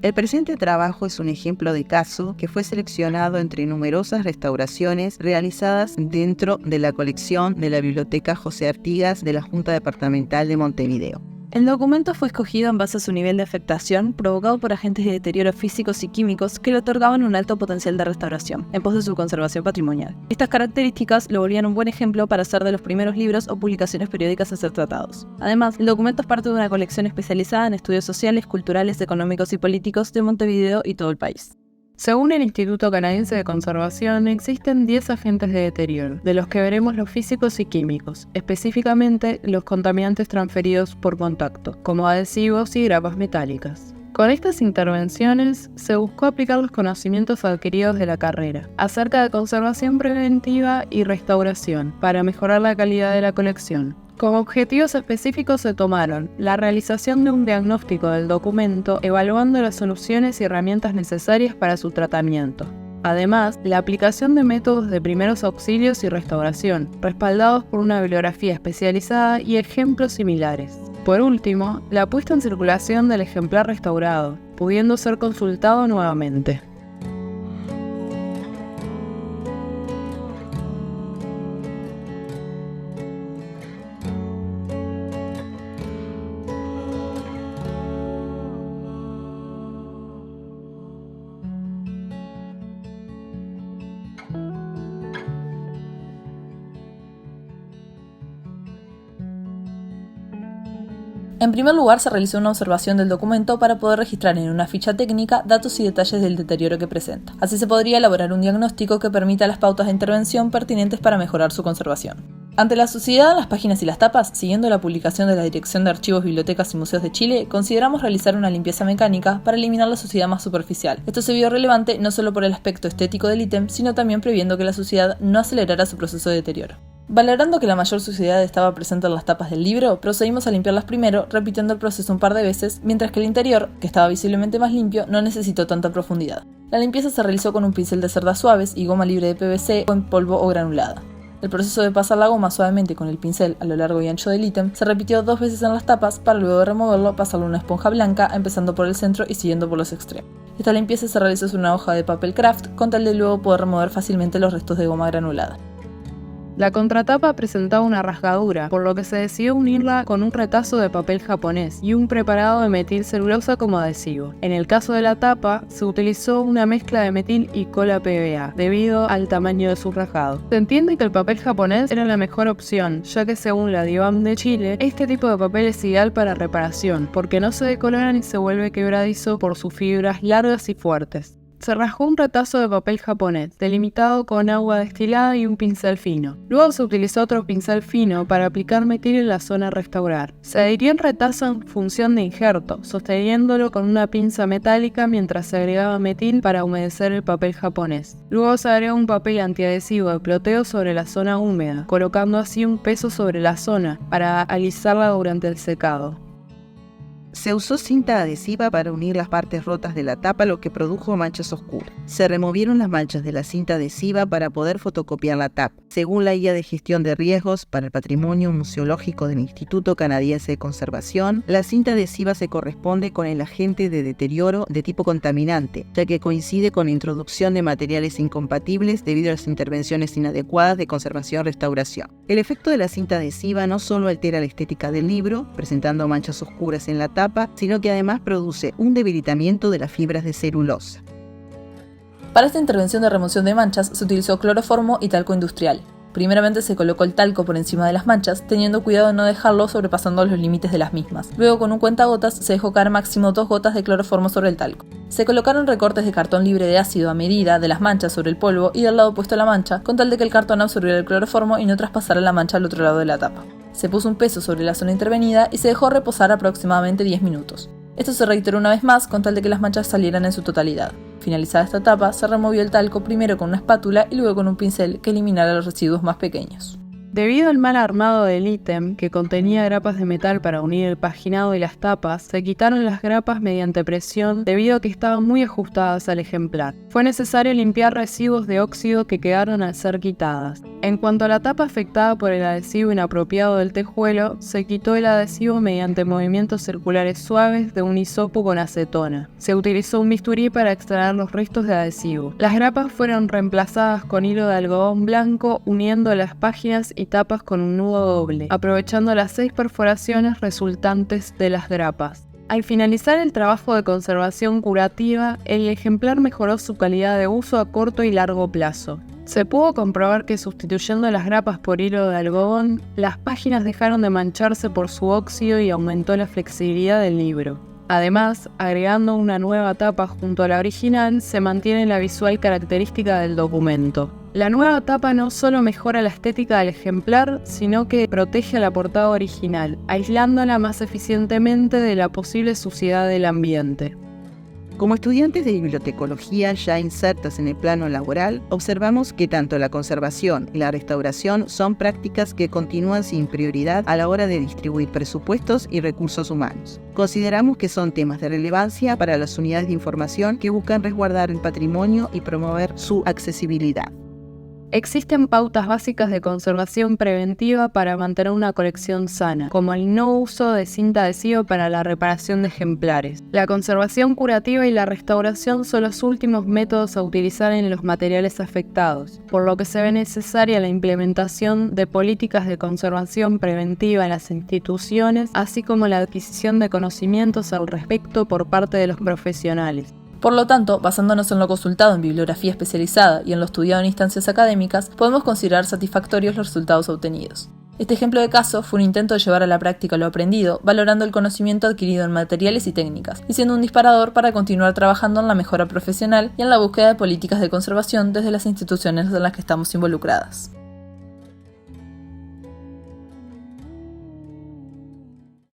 El presente trabajo es un ejemplo de caso que fue seleccionado entre numerosas restauraciones realizadas dentro de la colección de la Biblioteca José Artigas de la Junta Departamental de Montevideo. El documento fue escogido en base a su nivel de afectación provocado por agentes de deterioro físicos y químicos que le otorgaban un alto potencial de restauración, en pos de su conservación patrimonial. Estas características lo volvían un buen ejemplo para ser de los primeros libros o publicaciones periódicas a ser tratados. Además, el documento es parte de una colección especializada en estudios sociales, culturales, económicos y políticos de Montevideo y todo el país. Según el Instituto Canadiense de Conservación, existen 10 agentes de deterioro, de los que veremos los físicos y químicos, específicamente los contaminantes transferidos por contacto, como adhesivos y grapas metálicas. Con estas intervenciones se buscó aplicar los conocimientos adquiridos de la carrera acerca de conservación preventiva y restauración para mejorar la calidad de la colección. Como objetivos específicos se tomaron la realización de un diagnóstico del documento evaluando las soluciones y herramientas necesarias para su tratamiento. Además, la aplicación de métodos de primeros auxilios y restauración, respaldados por una bibliografía especializada y ejemplos similares. Por último, la puesta en circulación del ejemplar restaurado, pudiendo ser consultado nuevamente. En primer lugar, se realizó una observación del documento para poder registrar en una ficha técnica datos y detalles del deterioro que presenta. Así se podría elaborar un diagnóstico que permita las pautas de intervención pertinentes para mejorar su conservación. Ante la suciedad en las páginas y las tapas, siguiendo la publicación de la Dirección de Archivos, Bibliotecas y Museos de Chile, consideramos realizar una limpieza mecánica para eliminar la suciedad más superficial. Esto se vio relevante no solo por el aspecto estético del ítem, sino también previendo que la suciedad no acelerara su proceso de deterioro. Valorando que la mayor suciedad estaba presente en las tapas del libro, procedimos a limpiarlas primero, repitiendo el proceso un par de veces, mientras que el interior, que estaba visiblemente más limpio, no necesitó tanta profundidad. La limpieza se realizó con un pincel de cerdas suaves y goma libre de PVC o en polvo o granulada. El proceso de pasar la goma suavemente con el pincel a lo largo y ancho del ítem se repitió 2 veces en las tapas para luego de removerlo pasarlo a una esponja blanca, empezando por el centro y siguiendo por los extremos. Esta limpieza se realizó sobre una hoja de papel craft con tal de luego poder remover fácilmente los restos de goma granulada. La contratapa presentaba una rasgadura, por lo que se decidió unirla con un retazo de papel japonés y un preparado de metilcelulosa como adhesivo. En el caso de la tapa, se utilizó una mezcla de metil y cola PVA, debido al tamaño de su rasgado. Se entiende que el papel japonés era la mejor opción, ya que según la DIVAM de Chile, este tipo de papel es ideal para reparación, porque no se decolora ni se vuelve quebradizo por sus fibras largas y fuertes. Se rasgó un retazo de papel japonés, delimitado con agua destilada y un pincel fino. Luego se utilizó otro pincel fino para aplicar metil en la zona a restaurar. Se adhirió el retazo en función de injerto, sosteniéndolo con una pinza metálica mientras se agregaba metil para humedecer el papel japonés. Luego se agregó un papel antiadhesivo de ploteo sobre la zona húmeda, colocando así un peso sobre la zona para alisarla durante el secado. Se usó cinta adhesiva para unir las partes rotas de la tapa, lo que produjo manchas oscuras. Se removieron las manchas de la cinta adhesiva para poder fotocopiar la tapa. Según la Guía de Gestión de Riesgos para el Patrimonio Museológico del Instituto Canadiense de Conservación, la cinta adhesiva se corresponde con el agente de deterioro de tipo contaminante, ya que coincide con la introducción de materiales incompatibles debido a las intervenciones inadecuadas de conservación-restauración. El efecto de la cinta adhesiva no solo altera la estética del libro, presentando manchas oscuras en la tapa, sino que además produce un debilitamiento de las fibras de celulosa. Para esta intervención de remoción de manchas se utilizó cloroformo y talco industrial. Primeramente se colocó el talco por encima de las manchas, teniendo cuidado de no dejarlo sobrepasando los límites de las mismas. Luego con un cuentagotas se dejó caer máximo 2 gotas de cloroformo sobre el talco. Se colocaron recortes de cartón libre de ácido a medida de las manchas sobre el polvo y del lado opuesto a la mancha, con tal de que el cartón absorbiera el cloroformo y no traspasara la mancha al otro lado de la tapa. Se puso un peso sobre la zona intervenida y se dejó reposar aproximadamente 10 minutos. Esto se reiteró una vez más con tal de que las manchas salieran en su totalidad. Finalizada esta etapa, se removió el talco primero con una espátula y luego con un pincel que eliminara los residuos más pequeños. Debido al mal armado del ítem, que contenía grapas de metal para unir el paginado y las tapas, se quitaron las grapas mediante presión debido a que estaban muy ajustadas al ejemplar. Fue necesario limpiar residuos de óxido que quedaron al ser quitadas. En cuanto a la tapa afectada por el adhesivo inapropiado del tejuelo, se quitó el adhesivo mediante movimientos circulares suaves de un hisopo con acetona. Se utilizó un bisturí para extraer los restos de adhesivo. Las grapas fueron reemplazadas con hilo de algodón blanco, uniendo las páginas y tapas con un nudo doble, aprovechando las 6 perforaciones resultantes de las grapas. Al finalizar el trabajo de conservación curativa, el ejemplar mejoró su calidad de uso a corto y largo plazo. Se pudo comprobar que sustituyendo las grapas por hilo de algodón, las páginas dejaron de mancharse por su óxido y aumentó la flexibilidad del libro. Además, agregando una nueva tapa junto a la original, se mantiene la visual característica del documento. La nueva tapa no solo mejora la estética del ejemplar, sino que protege a la portada original, aislándola más eficientemente de la posible suciedad del ambiente. Como estudiantes de bibliotecología ya insertos en el plano laboral, observamos que tanto la conservación y la restauración son prácticas que continúan sin prioridad a la hora de distribuir presupuestos y recursos humanos. Consideramos que son temas de relevancia para las unidades de información que buscan resguardar el patrimonio y promover su accesibilidad. Existen pautas básicas de conservación preventiva para mantener una colección sana, como el no uso de cinta adhesiva para la reparación de ejemplares. La conservación curativa y la restauración son los últimos métodos a utilizar en los materiales afectados, por lo que se ve necesaria la implementación de políticas de conservación preventiva en las instituciones, así como la adquisición de conocimientos al respecto por parte de los profesionales. Por lo tanto, basándonos en lo consultado en bibliografía especializada y en lo estudiado en instancias académicas, podemos considerar satisfactorios los resultados obtenidos. Este ejemplo de caso fue un intento de llevar a la práctica lo aprendido, valorando el conocimiento adquirido en materiales y técnicas, y siendo un disparador para continuar trabajando en la mejora profesional y en la búsqueda de políticas de conservación desde las instituciones en las que estamos involucradas.